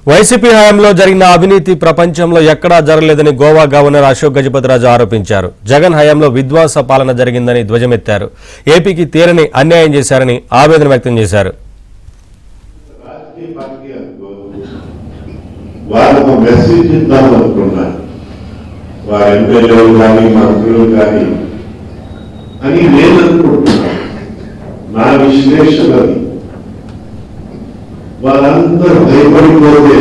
YCP హయాంలో జరిగిన అవినీతి ప్రపంచంలో ఎక్కడా జరగలేదని గోవా గవర్నర్ అశోక్ గజపతిరాజు ఆరోపించారు. జగన్ హయాంలో విధ్వంస పాలన జరిగిందని ధ్వజమెత్తారు. ఏపీకి తీరని అన్యాయం చేశారని ఆవేదన వ్యక్తం చేశారు. వాళ్ళందరూ భయపడిపోతే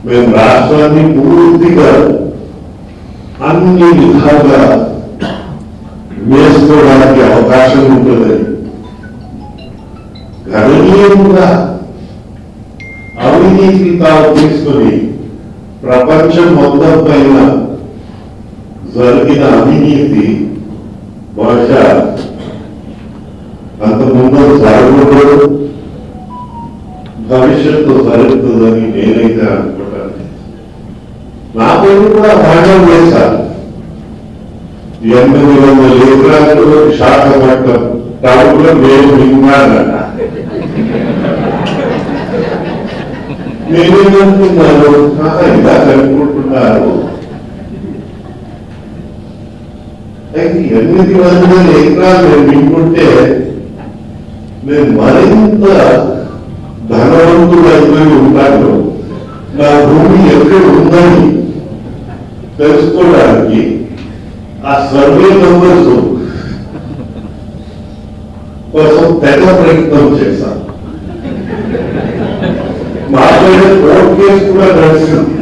మేము రాష్ట్రాన్ని పూర్తిగా అన్ని విధాలుగా వేసుకోవడానికి అవకాశం ఉంటుందని గణనీయంగా అవినీతి తావు తీసుకుని ప్రపంచం మొత్తం పైన జరిగిన అవినీతి బహుశా అంతకుముందు జరగకూడదు, భవిష్యత్తు జరుగుతుందని నేనైతే అనుకుంటాను. నా పేరు కూడా భాగం వేశారు. 800 ఎకరాలు విశాఖపట్నం టౌన్ లో మేము విన్నానట. నేనేమనుకున్నాను, ఇలా కనుక్కుంటున్నారు. అయితే 800 ఎకరాలు నేను వింటుంటే నేను మరింత ధనవంతుడు అయిపోయి ఉంటాను. నా భూమి ఎక్కడ ఉందని తెలుసుకోవడానికి ఆ సర్వే నంబర్స్ కోసం తెగ ప్రయత్నం చేశాను. మా పైన కోర్టు కేసు కూడా నడిచింది.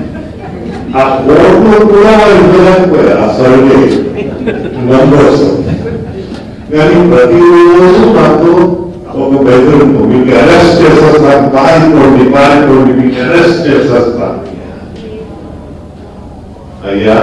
ఆ కోర్టులో కూడా వాళ్ళు ఇవ్వలేకపోయారు ఆ సర్వే నంబర్స్. కానీ ప్రతిరోజు నాకు ఒక బెదిరింపు, మీకు అరెస్ట్ చేసేస్తాను, పారిపోండి మీకు అరెస్ట్ చేసేస్తాను. అయ్యా